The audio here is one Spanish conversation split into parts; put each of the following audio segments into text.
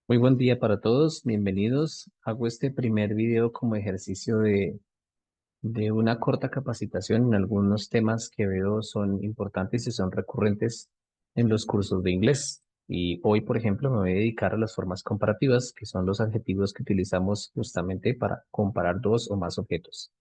Muy buen día para todos, bienvenidos. Hago este primer video como ejercicio de una corta capacitación en algunos temas que veo son importantes y son recurrentes en los cursos de inglés. Y hoy, por ejemplo, me voy a dedicar a las formas comparativas, que son los adjetivos que utilizamos justamente para comparar dos o más objetos.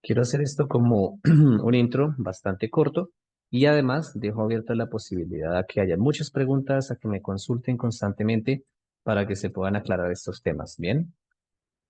Quiero hacer esto como un intro bastante corto y además dejo abierta la posibilidad a que haya muchas preguntas, a que me consulten constantemente para que se puedan aclarar estos temas. Bien,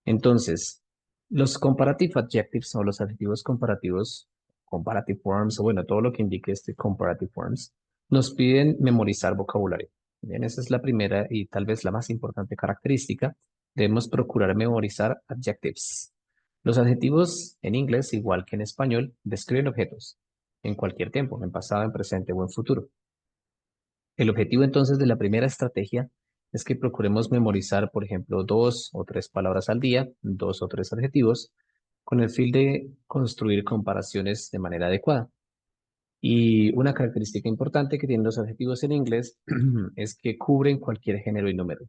entonces, los comparative adjectives o los adjetivos comparativos, comparative forms o bueno, todo lo que indique este comparative forms, nos piden memorizar vocabulario. Bien, esa es la primera y tal vez la más importante característica. Debemos procurar memorizar adjectives. Los adjetivos en inglés, igual que en español, describen objetos en cualquier tiempo, en pasado, en presente o en futuro. El objetivo entonces de la primera estrategia es que procuremos memorizar, por ejemplo, dos o tres palabras al día, dos o tres adjetivos, con el fin de construir comparaciones de manera adecuada. Y una característica importante que tienen los adjetivos en inglés es que cubren cualquier género y número.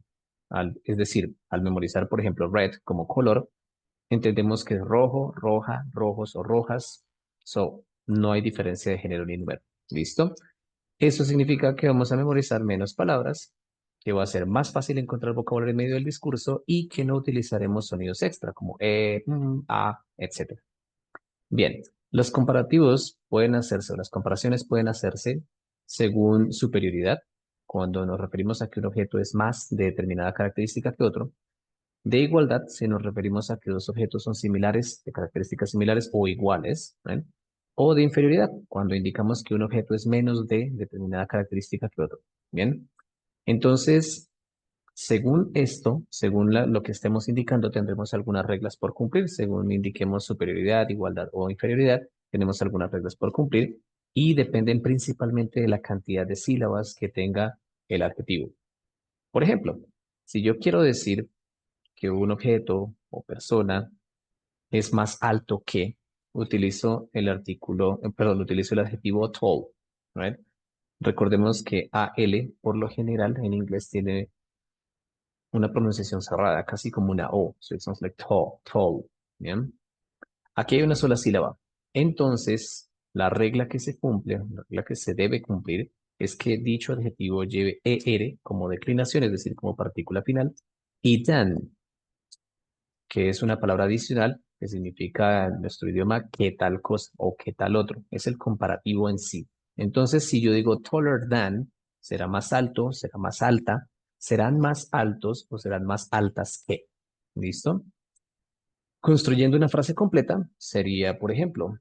Es decir, al memorizar, por ejemplo, red como color, entendemos que es rojo, roja, rojos o rojas. No hay diferencia de género ni número. ¿Listo? Eso significa que vamos a memorizar menos palabras, que va a ser más fácil encontrar vocabulario en medio del discurso y que no utilizaremos sonidos extra como a, etc. Bien, los comparativos pueden hacerse, o las comparaciones pueden hacerse según superioridad, cuando nos referimos a que un objeto es más de determinada característica que otro. De igualdad, si nos referimos a que dos objetos son similares, de características similares o iguales, ¿ven? O de inferioridad, cuando indicamos que un objeto es menos de determinada característica que otro. Bien, entonces, según esto, según lo que estemos indicando, tendremos algunas reglas por cumplir. Según indiquemos superioridad, igualdad o inferioridad, tenemos algunas reglas por cumplir y dependen principalmente de la cantidad de sílabas que tenga el adjetivo. Por ejemplo, si yo quiero decir que un objeto o persona es más alto que, utilizo el utilizo el adjetivo tall, right? Recordemos que AL por lo general en inglés tiene una pronunciación cerrada, casi como una O. So it sounds like tall, tall. ¿Bien? Aquí hay una sola sílaba. Entonces, la regla que se cumple, la regla que se debe cumplir, es que dicho adjetivo lleve ER como declinación, es decir, como partícula final, y than, que es una palabra adicional que significa en nuestro idioma qué tal cosa o qué tal otro. Es el comparativo en sí. Entonces, si yo digo taller than, será más alto, será más alta, serán más altos o serán más altas que. ¿Listo? Construyendo una frase completa sería, por ejemplo,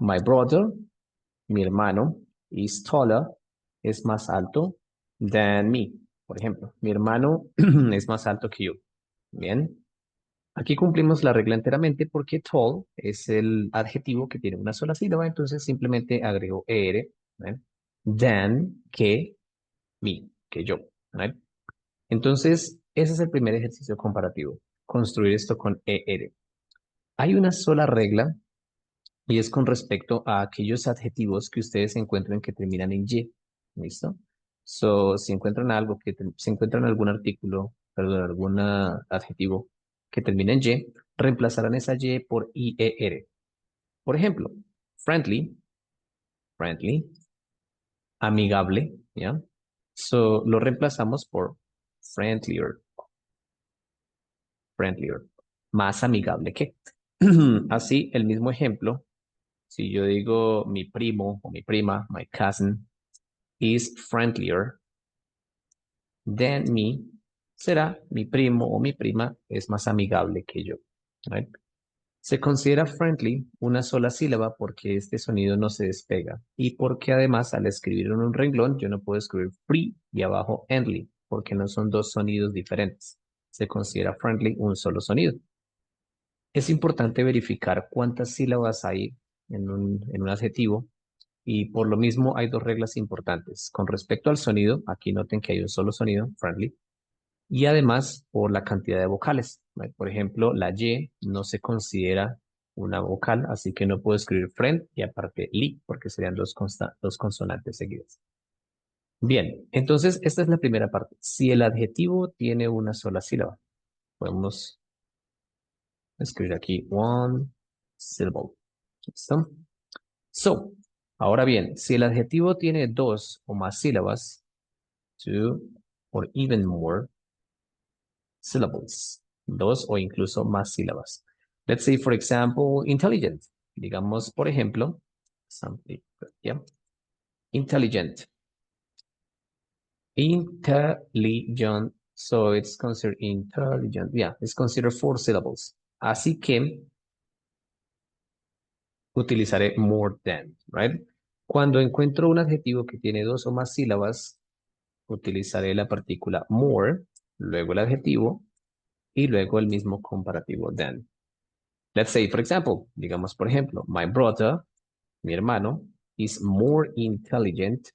my brother, mi hermano, is taller, es más alto than me. Por ejemplo, mi hermano es más alto que yo. Bien. Aquí cumplimos la regla enteramente porque tall es el adjetivo que tiene una sola sílaba, entonces simplemente agrego er, ¿vale? Than, que, me, que yo, ¿vale? Entonces, ese es el primer ejercicio comparativo, construir esto con er. Hay una sola regla y es con respecto a aquellos adjetivos que ustedes encuentren que terminan en y, ¿listo? Si encuentran algo si encuentran algún artículo, perdón, algún adjetivo que termina en y, reemplazarán esa y por ier. Por ejemplo, friendly, friendly, amigable, ¿ya? Lo reemplazamos por friendlier, friendlier, más amigable que. Así, el mismo ejemplo, si yo digo mi primo o mi prima, my cousin, is friendlier than me, será mi primo o mi prima es más amigable que yo. Right? Se considera friendly una sola sílaba porque este sonido no se despega y porque además al escribir en un renglón yo no puedo escribir free y abajo endly porque no son dos sonidos diferentes. Se considera friendly un solo sonido. Es importante verificar cuántas sílabas hay en un adjetivo y por lo mismo hay dos reglas importantes. Con respecto al sonido, aquí noten que hay un solo sonido, friendly, y además por la cantidad de vocales. ¿Vale? Por ejemplo, la Y no se considera una vocal, así que no puedo escribir friend y aparte li, porque serían dos consonantes seguidas. Bien, entonces esta es la primera parte. Si el adjetivo tiene una sola sílaba, podemos escribir aquí one syllable. ¿Listo? So, ahora bien, si el adjetivo tiene dos o más sílabas, two or even more syllables, dos o incluso más sílabas. Let's say, for example, intelligent. Digamos, por ejemplo, something, yeah, intelligent. Intelligent. So it's considered intelligent. Yeah, it's considered four syllables. Así que utilizaré more than, right? Cuando encuentro un adjetivo que tiene dos o más sílabas, utilizaré la partícula more, luego el adjetivo y luego el mismo comparativo than. Let's say, for example, digamos, por ejemplo, my brother, mi hermano, is more intelligent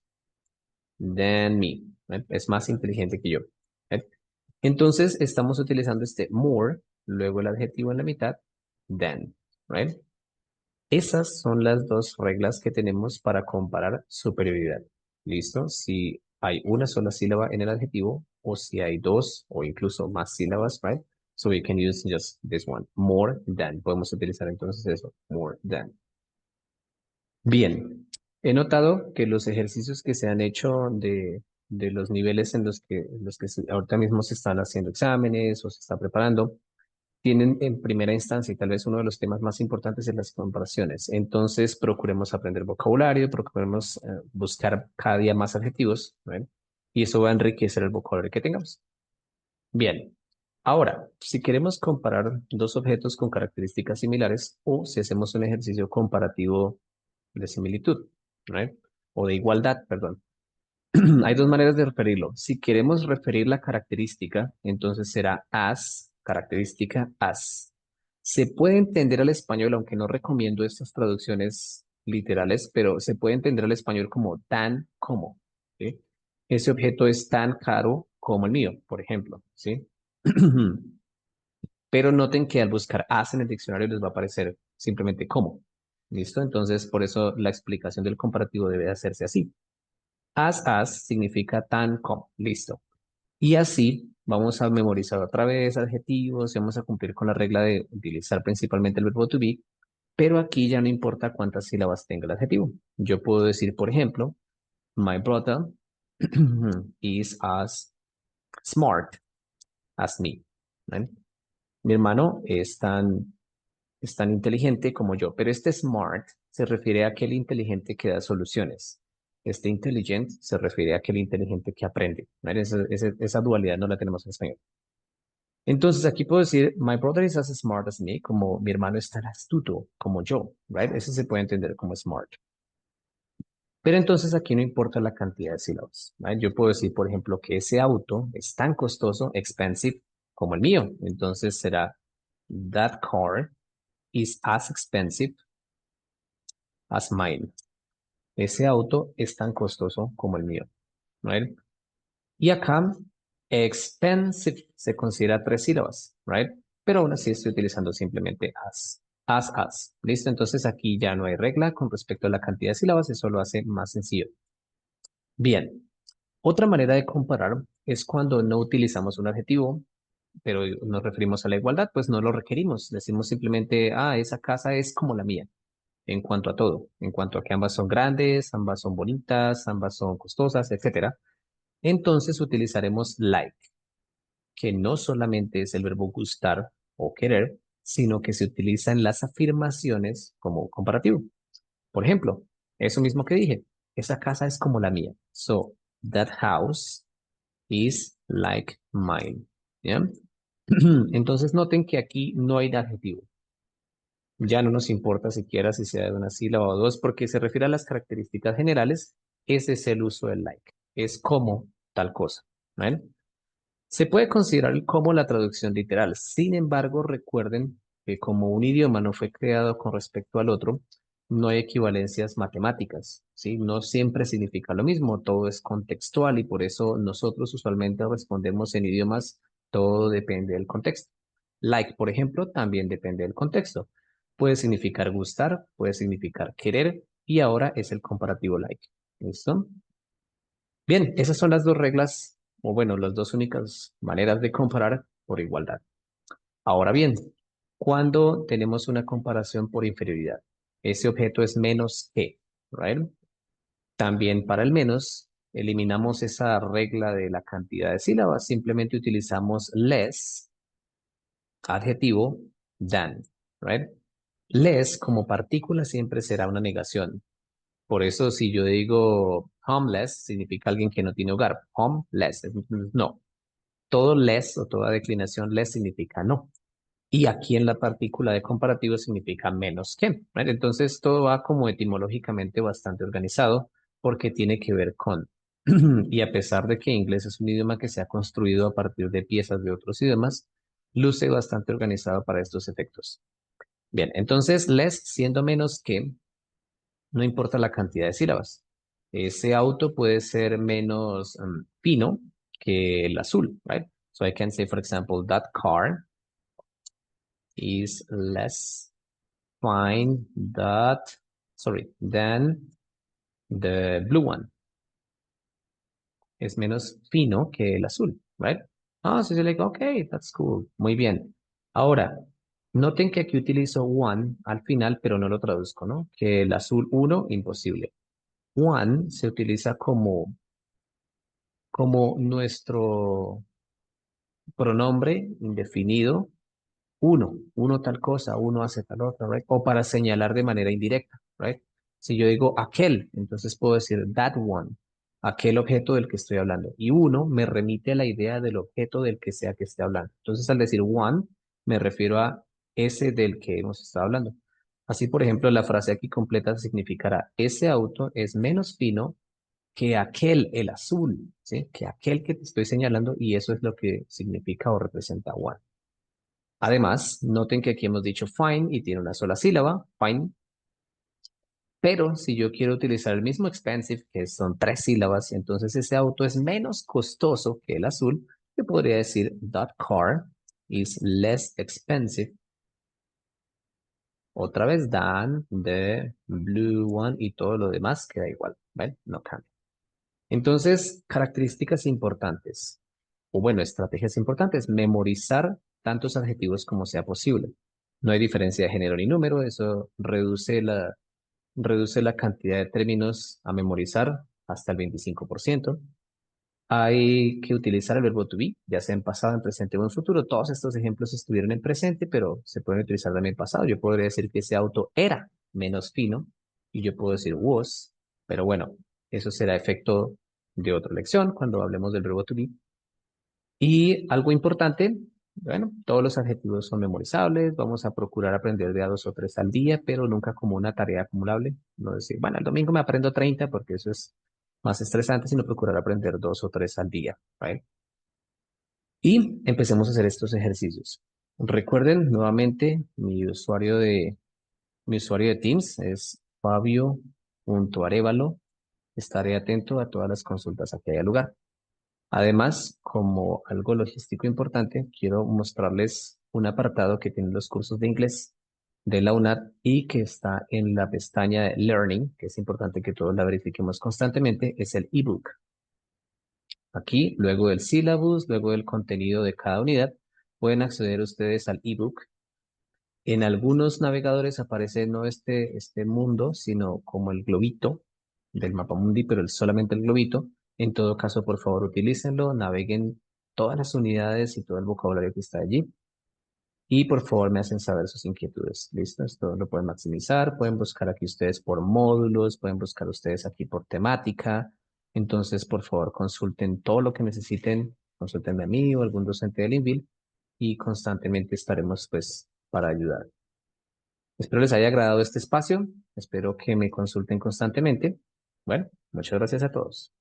than me. ¿Right? Es más inteligente que yo. ¿Right? Entonces, estamos utilizando este more, luego el adjetivo en la mitad, than. Right? Esas son las dos reglas que tenemos para comparar superioridad. ¿Listo? Si hay una sola sílaba en el adjetivo o si hay dos o incluso más sílabas, right? So we can use just this one, more than. Podemos utilizar entonces eso, more than. Bien, he notado que los ejercicios que se han hecho de los niveles en los que ahorita mismo se están haciendo exámenes o se está preparando, tienen en primera instancia y tal vez uno de los temas más importantes es las comparaciones. Entonces, procuremos aprender vocabulario, procuremos buscar cada día más adjetivos, ¿ven? Y eso va a enriquecer el vocabulario que tengamos. Bien, ahora, si queremos comparar dos objetos con características similares o si hacemos un ejercicio comparativo de similitud, ¿right? O de igualdad, perdón. Hay dos maneras de referirlo. Si queremos referir la característica, entonces será as, característica as. Se puede entender al español, aunque no recomiendo estas traducciones literales, pero se puede entender al español como tan como, ¿sí? Ese objeto es tan caro como el mío, por ejemplo, ¿sí? Pero noten que al buscar as en el diccionario les va a aparecer simplemente como. ¿Listo? Entonces, por eso la explicación del comparativo debe hacerse así. As significa tan como. Listo. Y así vamos a memorizar otra vez adjetivos y vamos a cumplir con la regla de utilizar principalmente el verbo to be, pero aquí ya no importa cuántas sílabas tenga el adjetivo. Yo puedo decir, por ejemplo, my brother is as smart as me. ¿Vale? Mi hermano es tan inteligente como yo, pero este smart se refiere a aquel inteligente que da soluciones. Este intelligent se refiere a aquel inteligente que aprende. ¿Vale? Esa dualidad no la tenemos en español. Entonces aquí puedo decir, my brother is as smart as me, como mi hermano es tan astuto como yo, right? Eso se puede entender como smart. Pero entonces aquí no importa la cantidad de sílabas, ¿right? Yo puedo decir, por ejemplo, que ese auto es tan costoso, expensive, como el mío. Entonces será, that car is as expensive as mine. Ese auto es tan costoso como el mío, right? Y acá, expensive se considera tres sílabas, right? Pero aún así estoy utilizando simplemente as. As. ¿Listo? Entonces aquí ya no hay regla con respecto a la cantidad de sílabas, eso lo hace más sencillo. Bien, otra manera de comparar es cuando no utilizamos un adjetivo, pero nos referimos a la igualdad, pues no lo requerimos. Decimos simplemente, esa casa es como la mía, en cuanto a todo, en cuanto a que ambas son grandes, ambas son bonitas, ambas son costosas, etcétera. Entonces utilizaremos like, que no solamente es el verbo gustar o querer, sino que se utiliza en las afirmaciones como comparativo. Por ejemplo, eso mismo que dije, esa casa es como la mía. So, that house is like mine. ¿Ya? Entonces noten que aquí no hay adjetivo. Ya no nos importa siquiera si sea de una sílaba o dos, porque se refiere a las características generales. Ese es el uso del like. Es como tal cosa. ¿Vale? Se puede considerar como la traducción literal. Sin embargo, recuerden que como un idioma no fue creado con respecto al otro, no hay equivalencias matemáticas, ¿sí? No siempre significa lo mismo, todo es contextual y por eso nosotros usualmente respondemos en idiomas, todo depende del contexto. Like, por ejemplo, también depende del contexto. Puede significar gustar, puede significar querer y ahora es el comparativo like. ¿Listo? Bien, esas son las dos reglas, o bueno, las dos únicas maneras de comparar por igualdad. Ahora bien, cuando tenemos una comparación por inferioridad, ese objeto es menos que, ¿right? También para el menos, eliminamos esa regla de la cantidad de sílabas, simplemente utilizamos less, adjetivo, than, ¿right? Less como partícula siempre será una negación. Por eso si yo digo homeless, significa alguien que no tiene hogar. Homeless, no. Todo less o toda declinación less significa no. Y aquí en la partícula de comparativo significa menos que, ¿right? Entonces todo va como etimológicamente bastante organizado porque tiene que ver con, y a pesar de que inglés es un idioma que se ha construido a partir de piezas de otros idiomas, luce bastante organizado para estos efectos. Bien, entonces less siendo menos que, no importa la cantidad de sílabas. Ese auto puede ser menos fino que el azul, right? So I can say, for example, that car is less fine than the blue one. Es menos fino que el azul, right? Ah, so you're like, okay, that's cool. Muy bien. Ahora, noten que aquí utilizo one al final, pero no lo traduzco, ¿no? Que el azul uno, imposible. One se utiliza como nuestro pronombre indefinido, uno tal cosa, uno hace tal otra, right? O para señalar de manera indirecta, right? Si yo digo aquel, entonces puedo decir that one, aquel objeto del que estoy hablando. Y uno me remite a la idea del objeto del que sea que esté hablando. Entonces al decir one, me refiero a ese del que hemos estado hablando. Así, por ejemplo, la frase aquí completa significará, ese auto es menos fino que aquel, el azul, ¿sí? Que aquel que te estoy señalando y eso es lo que significa o representa one. Además, noten que aquí hemos dicho fine y tiene una sola sílaba, fine, pero si yo quiero utilizar el mismo expensive, que son tres sílabas, entonces ese auto es menos costoso que el azul, yo podría decir that car is less expensive, otra vez than the blue one y todo lo demás queda igual, ¿ven? No cambia. Entonces, características importantes, o bueno, estrategias importantes, memorizar tantos adjetivos como sea posible. No hay diferencia de género ni número, eso reduce la cantidad de términos a memorizar hasta el 25%. Hay que utilizar el verbo to be, ya sea en pasado, en presente o en futuro. Todos estos ejemplos estuvieron en presente, pero se pueden utilizar también en pasado. Yo podría decir que ese auto era menos fino y yo puedo decir was, pero bueno, eso será efecto de otra lección cuando hablemos del verbo to be. Y algo importante, bueno, todos los adjetivos son memorizables, vamos a procurar aprender de a dos o tres al día, pero nunca como una tarea acumulable. No decir, bueno, el domingo me aprendo 30 porque eso es más estresante, sino procurar aprender dos o tres al día, ¿right? Y empecemos a hacer estos ejercicios. Recuerden nuevamente, mi usuario de Teams es fabio.arevalo. Estaré atento a todas las consultas a que haya lugar. Además, como algo logístico importante, quiero mostrarles un apartado que tienen los cursos de inglés de la UNAD y que está en la pestaña de Learning, que es importante que todos la verifiquemos constantemente, es el ebook. Aquí, luego del syllabus, luego del contenido de cada unidad, pueden acceder ustedes al ebook. En algunos navegadores aparece no este mundo, sino como el globito del mapa mundi, pero solamente el globito. En todo caso, por favor, utilícenlo, naveguen todas las unidades y todo el vocabulario que está allí. Y por favor me hacen saber sus inquietudes. ¿Listo? Esto lo pueden maximizar. Pueden buscar aquí ustedes por módulos, pueden buscar ustedes aquí por temática. Entonces, por favor, consulten todo lo que necesiten. Consultenme a mí o algún docente del INVIL y constantemente estaremos pues para ayudar. Espero les haya agradado este espacio. Espero que me consulten constantemente. Bueno, muchas gracias a todos.